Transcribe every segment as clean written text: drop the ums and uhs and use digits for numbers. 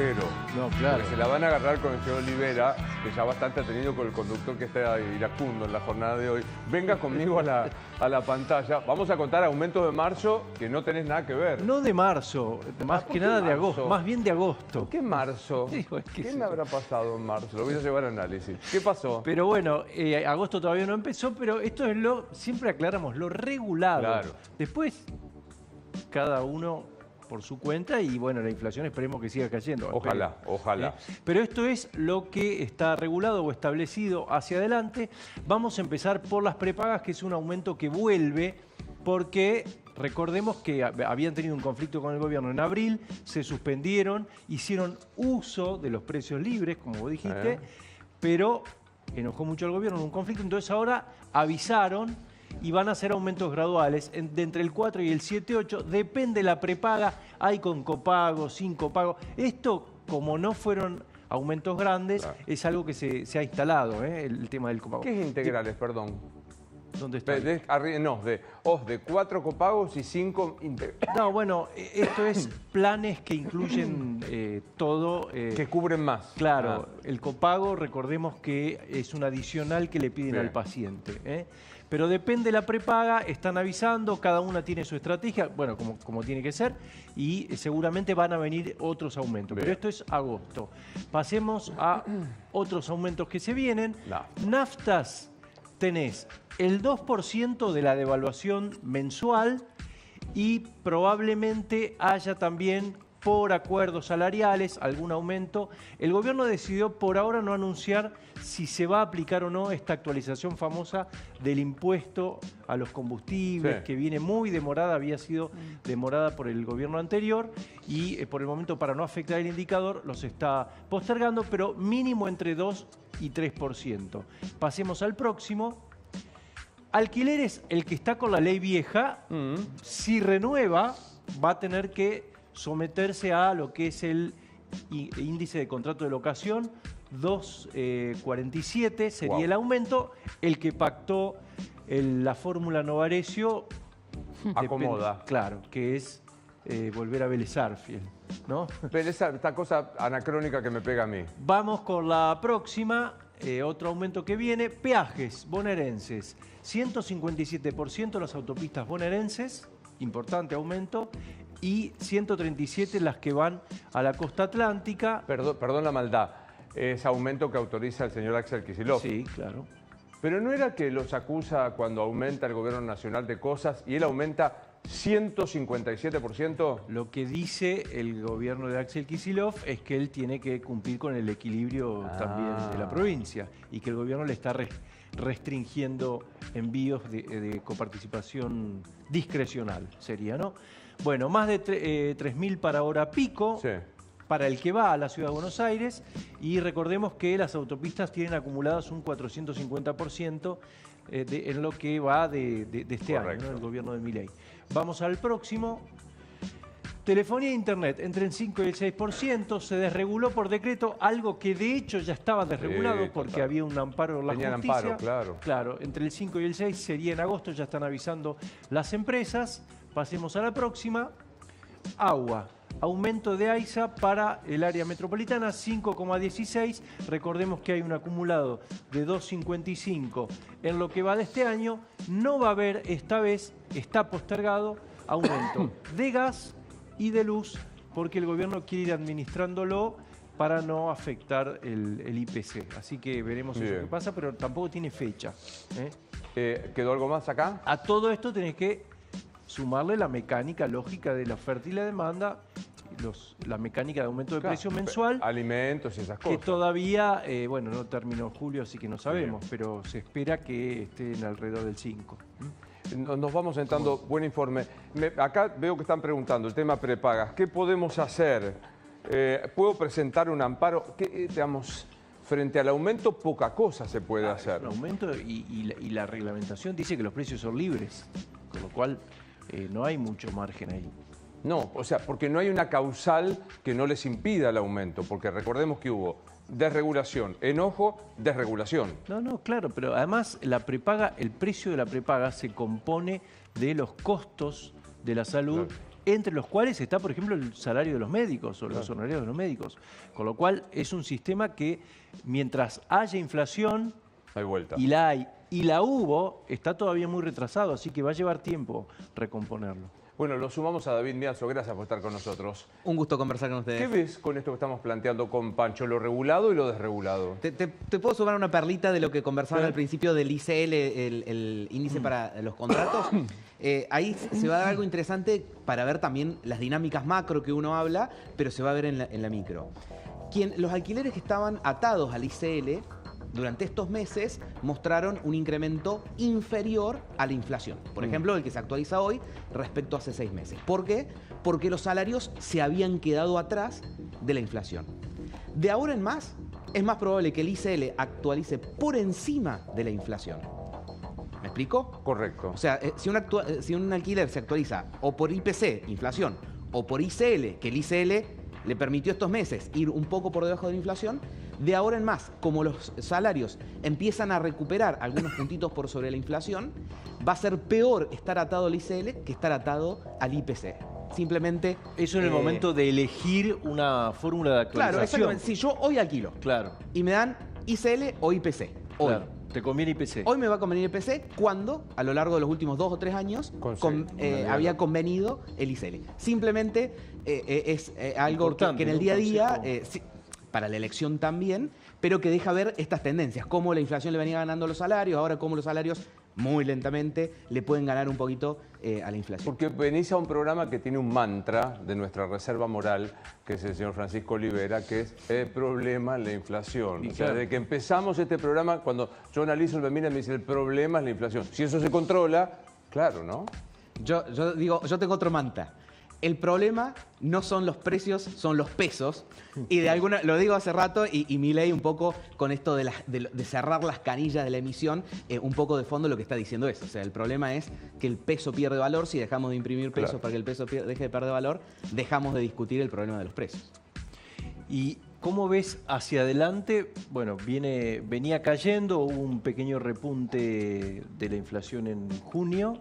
pasajero. No, claro. Porque se la van a agarrar con el señor Olivera, que ya bastante ha tenido con el conductor que está iracundo en la jornada de hoy. Venga conmigo a la pantalla. Vamos a contar aumentos de marzo que no tenés nada que ver. No de marzo, más que nada de agosto, más bien de agosto. ¿Qué marzo? Digo, es que ¿Qué sí. me habrá pasado en marzo? Lo voy a llevar a análisis. ¿Qué pasó? Pero bueno, agosto todavía no empezó, pero esto es siempre aclaramos, lo regulado. Claro. Después, cada uno por su cuenta y bueno, la inflación esperemos que siga cayendo. Ojalá, ojalá. Pero esto es lo que está regulado o establecido hacia adelante. Vamos a empezar por las prepagas, que es un aumento que vuelve porque recordemos que habían tenido un conflicto con el gobierno en abril, se suspendieron, hicieron uso de los precios libres, como vos dijiste, pero enojó mucho al gobierno en un conflicto, entonces ahora avisaron y van a hacer aumentos graduales de entre el 4 y el 7,8, depende la prepaga, hay con copago, sin copago. Esto, como no fueron aumentos grandes, claro, es algo que se ha instalado, el tema del copago. ¿Qué es integrales, perdón? ¿Dónde está? De 4 copagos y 5 integrales. No, bueno, esto es planes que incluyen todo. Que cubren más. Claro, el copago, recordemos que es un adicional que le piden al paciente. Pero depende de la prepaga, están avisando, cada una tiene su estrategia, bueno, como tiene que ser, y seguramente van a venir otros aumentos. Pero esto es agosto. Pasemos a otros aumentos que se vienen. Naftas, tenés el 2% de la devaluación mensual y probablemente haya también por acuerdos salariales algún aumento. El gobierno decidió por ahora no anunciar si se va a aplicar o no esta actualización famosa del impuesto a los combustibles, que viene muy demorada, había sido demorada por el gobierno anterior y por el momento, para no afectar el indicador, los está postergando, pero mínimo entre 2 y 3%. Pasemos al próximo. Alquileres, el que está con la ley vieja, si renueva, va a tener que someterse a lo que es el índice de contrato de locación, 2,47 sería el aumento. El que pactó la fórmula Novarecio acomoda. Claro, que es volver a Vélez Sarsfield, ¿no? Pero esta cosa anacrónica que me pega a mí. Vamos con la próxima. Otro aumento que viene, peajes bonaerenses, 157% las autopistas bonaerenses, importante aumento, y 137 las que van a la costa atlántica. Perdón la maldad, es aumento que autoriza el señor Axel Kicillof. Sí, claro. Pero ¿no era que los acusa cuando aumenta el gobierno nacional de cosas y él aumenta 157%? Lo que dice el gobierno de Axel Kicillof es que él tiene que cumplir con el equilibrio también de la provincia y que el gobierno le está restringiendo envíos de coparticipación discrecional, sería, ¿no? Bueno, más de 3.000 para hora pico. Sí. Para el que va a la Ciudad de Buenos Aires, y recordemos que las autopistas tienen acumuladas un 450% en lo que va de este año, ¿no? El gobierno de Milei. Vamos al próximo. Telefonía e internet, entre el 5 y el 6%, se desreguló por decreto, algo que de hecho ya estaba desregulado porque había un amparo en la justicia. Amparo, claro. Claro, entre el 5 y el 6 sería en agosto, ya están avisando las empresas. Pasemos a la próxima. Agua. Aumento de AISA para el área metropolitana, 5,16. Recordemos que hay un acumulado de 2,55 en lo que va de este año. No va a haber, esta vez está postergado, aumento de gas y de luz, porque el gobierno quiere ir administrándolo para no afectar el IPC. Así que veremos eso que pasa, pero tampoco tiene fecha. ¿Quedó algo más acá? A todo esto tenés que sumarle la mecánica lógica de la oferta y la demanda, la mecánica de aumento de precio mensual. Alimentos y esas cosas. Que todavía, bueno, no terminó julio, así que no sabemos, pero se espera que estén alrededor del 5. Nos vamos entrando, buen informe. Acá veo que están preguntando el tema prepagas. ¿Qué podemos hacer? ¿Puedo presentar un amparo? Digamos, frente al aumento, poca cosa se puede hacer. El aumento y la reglamentación dice que los precios son libres, con lo cual no hay mucho margen ahí. No, o sea, porque no hay una causal que no les impida el aumento, porque recordemos que hubo desregulación, enojo, desregulación. No, claro, pero además la prepaga, el precio de la prepaga se compone de los costos de la salud entre los cuales está, por ejemplo, el salario de los médicos o los honorarios de los médicos. Con lo cual es un sistema que mientras haya inflación, hay vuelta. Y la hay, y la hubo, está todavía muy retrasado, así que va a llevar tiempo recomponerlo. Bueno, lo sumamos a David Miazo, gracias por estar con nosotros. Un gusto conversar con ustedes. ¿Qué ves con esto que estamos planteando con Pancho, lo regulado y lo desregulado? Te puedo sumar una perlita de lo que conversaban al principio del ICL, el índice para los contratos. Ahí se va a dar algo interesante para ver también las dinámicas macro que uno habla, pero se va a ver en la micro. Los alquileres que estaban atados al ICL durante estos meses mostraron un incremento inferior a la inflación. Por ejemplo, el que se actualiza hoy respecto a hace 6 meses. ¿Por qué? Porque los salarios se habían quedado atrás de la inflación. De ahora en más, es más probable que el ICL actualice por encima de la inflación. ¿Me explico? Correcto. O sea, si un alquiler se actualiza o por IPC, inflación, o por ICL, que el ICL le permitió estos meses ir un poco por debajo de la inflación, de ahora en más, como los salarios empiezan a recuperar algunos puntitos por sobre la inflación, va a ser peor estar atado al ICL que estar atado al IPC. Simplemente... Eso en el momento de elegir una fórmula de actualización. Claro, exactamente. Si yo hoy alquilo y me dan ICL o IPC, hoy. Claro, te conviene IPC. Hoy me va a convenir IPC cuando, a lo largo de los últimos 2 o 3 años, había convenido el ICL. Simplemente es algo que en el día a día... para la elección también, pero que deja ver estas tendencias, cómo la inflación le venía ganando los salarios, ahora cómo los salarios muy lentamente le pueden ganar un poquito a la inflación. Porque venís a un programa que tiene un mantra de nuestra reserva moral, que es el señor Francisco Olivera, que es el problema la inflación. O sea, desde que empezamos este programa, cuando yo analizo el Bemina, me dice el problema es la inflación. Si eso se controla, claro, ¿no? Yo digo, yo tengo otro mantra. El problema no son los precios, son los pesos. Y de alguna, lo digo hace rato, y Milei un poco con esto de cerrar las canillas de la emisión, un poco de fondo lo que está diciendo eso. O sea, el problema es que el peso pierde valor. Si dejamos de imprimir pesos para que el peso deje de perder valor, dejamos de discutir el problema de los precios. ¿Y cómo ves hacia adelante? Bueno, venía cayendo, hubo un pequeño repunte de la inflación en junio.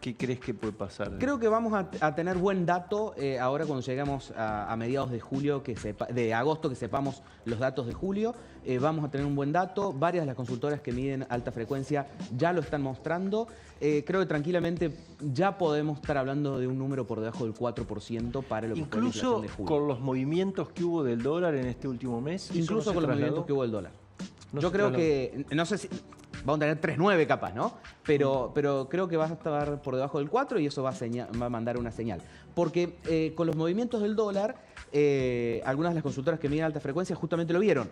¿Qué crees que puede pasar? Creo que vamos a tener buen dato ahora cuando lleguemos a mediados de julio, de agosto, que sepamos los datos de julio. Vamos a tener un buen dato. Varias de las consultoras que miden alta frecuencia ya lo están mostrando. Creo que tranquilamente ya podemos estar hablando de un número por debajo del 4% para lo que fue la inflación de julio. Incluso con los movimientos que hubo del dólar en este último mes. Incluso con los movimientos que hubo del dólar. Yo creo que, no sé si... Vamos a tener 3.9 capaz, ¿no? Pero creo que va a estar por debajo del 4 y eso va a mandar una señal. Porque con los movimientos del dólar, algunas de las consultoras que miden alta frecuencia justamente lo vieron.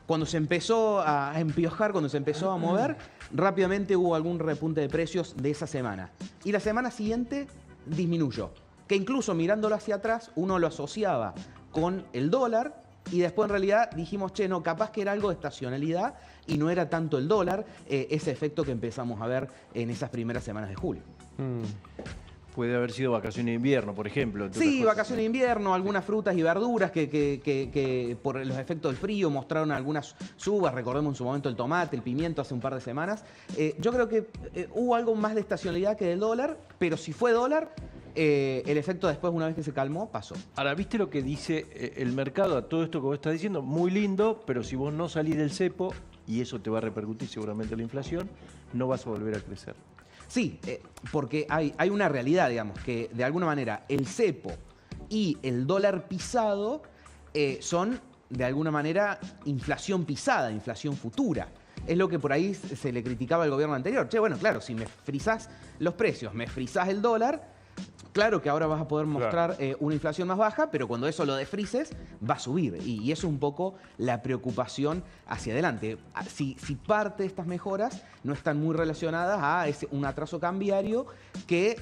Cuando se empezó a empiojar, cuando se empezó a mover, rápidamente hubo algún repunte de precios de esa semana. Y la semana siguiente disminuyó. Que incluso mirándolo hacia atrás, uno lo asociaba con el dólar. Y después en realidad dijimos, che, no, capaz que era algo de estacionalidad y no era tanto el dólar, ese efecto que empezamos a ver en esas primeras semanas de julio. Puede haber sido vacaciones de invierno, por ejemplo. Sí, vacaciones de invierno, algunas frutas y verduras que por los efectos del frío mostraron algunas subas. Recordemos en su momento el tomate, el pimiento hace un par de semanas. Yo creo que hubo algo más de estacionalidad que del dólar, pero si fue dólar... el efecto después, una vez que se calmó, pasó. Ahora, ¿viste lo que dice el mercado a todo esto que vos estás diciendo? Muy lindo, pero si vos no salís del cepo, y eso te va a repercutir seguramente en la inflación, no vas a volver a crecer. Sí, porque hay una realidad, digamos, que de alguna manera el cepo y el dólar pisado son, de alguna manera, inflación pisada, inflación futura. Es lo que por ahí se le criticaba al gobierno anterior. Che, bueno, claro, si me frizás los precios, me frizás el dólar... Claro que ahora vas a poder mostrar una inflación más baja, pero cuando eso lo desfrices, va a subir. Y eso es un poco la preocupación hacia adelante. Si parte de estas mejoras no están muy relacionadas a un atraso cambiario que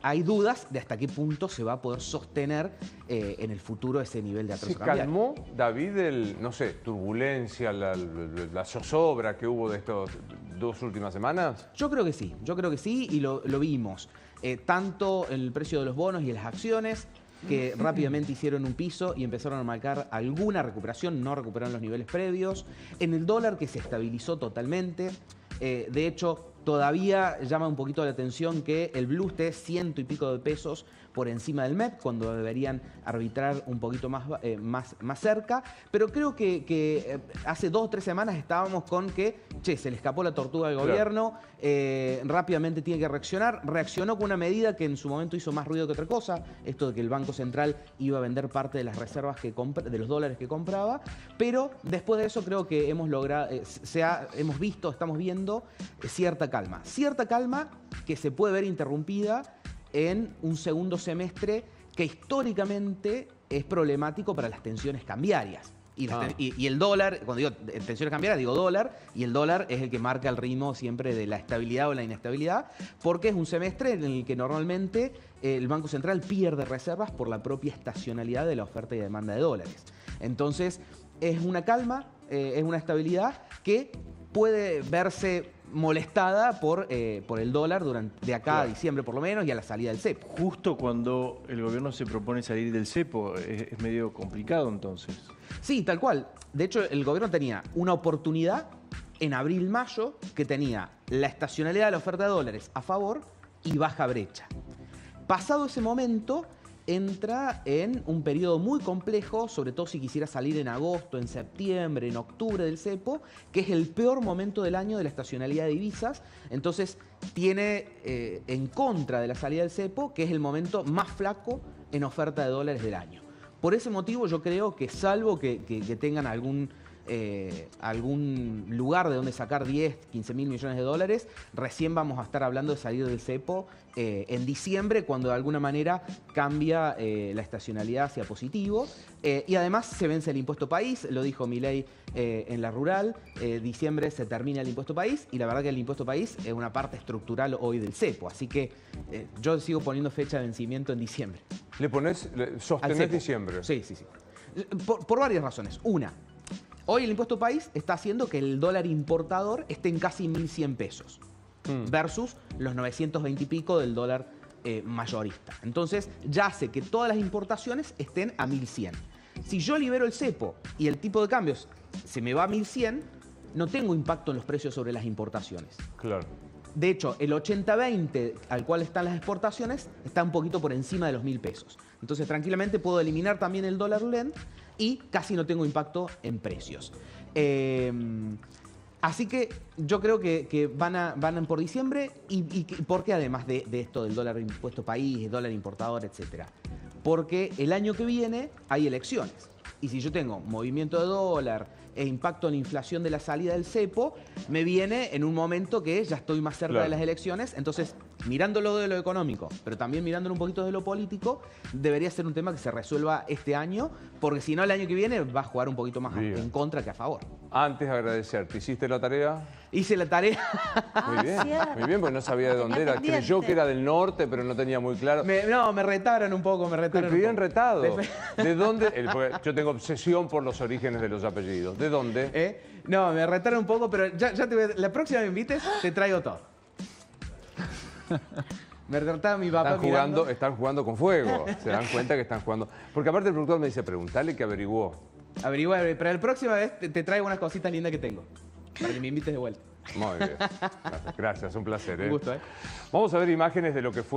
hay dudas de hasta qué punto se va a poder sostener en el futuro ese nivel de atraso cambiario. ¿Se calmó, David, no sé, turbulencia, la zozobra que hubo de estas 2 últimas semanas? Yo creo que sí y lo vimos. Tanto en el precio de los bonos y en las acciones, que rápidamente hicieron un piso y empezaron a marcar alguna recuperación, no recuperaron los niveles previos. En el dólar, que se estabilizó totalmente. De hecho, todavía llama un poquito la atención que el blue esté 100 y pico de pesos por encima del MEP, cuando deberían arbitrar un poquito más cerca. Pero creo que hace 2 o 3 semanas estábamos con que, se le escapó la tortuga al gobierno, rápidamente tiene que reaccionar. Reaccionó con una medida que en su momento hizo más ruido que otra cosa, esto de que el Banco Central iba a vender parte de las reservas de los dólares que compraba, pero después de eso creo que hemos logrado, estamos viendo cierta calma que se puede ver interrumpida en un segundo semestre que históricamente es problemático para las tensiones cambiarias. Y el dólar, cuando digo tensiones cambiarias, digo dólar, y el dólar es el que marca el ritmo siempre de la estabilidad o la inestabilidad, porque es un semestre en el que normalmente el Banco Central pierde reservas por la propia estacionalidad de la oferta y demanda de dólares. Entonces, es una calma, es una estabilidad que puede verse molestada por el dólar de acá a diciembre por lo menos y a la salida del cepo. Justo cuando el gobierno se propone salir del cepo, es medio complicado entonces. Sí, tal cual. De hecho, el gobierno tenía una oportunidad en abril-mayo que tenía la estacionalidad de la oferta de dólares a favor y baja brecha. Pasado ese momento, entra en un periodo muy complejo, sobre todo si quisiera salir en agosto, en septiembre, en octubre del cepo, que es el peor momento del año de la estacionalidad de divisas. Entonces tiene en contra de la salida del cepo, que es el momento más flaco en oferta de dólares del año. Por ese motivo yo creo que salvo que tengan algún lugar de donde sacar 10, 15 mil millones de dólares, recién vamos a estar hablando de salir del cepo en diciembre, cuando de alguna manera cambia la estacionalidad hacia positivo. Y además se vence el impuesto país, lo dijo Milei en la rural, diciembre se termina el impuesto país, y la verdad que el impuesto país es una parte estructural hoy del cepo, así que yo sigo poniendo fecha de vencimiento en diciembre. ¿Sostenés diciembre? Sí. Por varias razones. Una, hoy el impuesto país está haciendo que el dólar importador esté en casi 1.100 pesos versus los 920 y pico del dólar mayorista. Entonces ya hace que todas las importaciones estén a 1.100. Si yo libero el cepo y el tipo de cambios se me va a 1.100, no tengo impacto en los precios sobre las importaciones. Claro. De hecho, el 80-20 al cual están las exportaciones está un poquito por encima de los 1.000 pesos. Entonces, tranquilamente puedo eliminar también el dólar blend y casi no tengo impacto en precios. Así que yo creo que van por diciembre. ¿Y por qué además de esto del dólar impuesto país, dólar importador, etcétera? Porque el año que viene hay elecciones. Y si yo tengo movimiento de dólar e impacto en la inflación de la salida del cepo, me viene en un momento que ya estoy más cerca de las elecciones. Entonces, mirándolo de lo económico, pero también mirándolo un poquito de lo político, debería ser un tema que se resuelva este año, porque si no, el año que viene va a jugar un poquito más en contra que a favor. Antes de agradecerte, ¿hiciste la tarea? Hice la tarea. Muy bien, porque no sabía de dónde era. Creyó que era del norte, pero no tenía muy claro. Me retaron un poco, Te bien retado. ¿De dónde? Yo tengo obsesión por los orígenes de los apellidos. ¿De dónde? No, me retaron un poco, pero la próxima que me invites, te traigo todo. Me retaba mi papá Están jugando con fuego. Se dan cuenta que están jugando. Porque aparte el productor me dice, preguntale que averiguó. Averigué, pero la próxima vez te traigo unas cositas lindas que tengo. Para que me invites de vuelta. Muy bien. Gracias, un placer. Un gusto, Vamos a ver imágenes de lo que fue.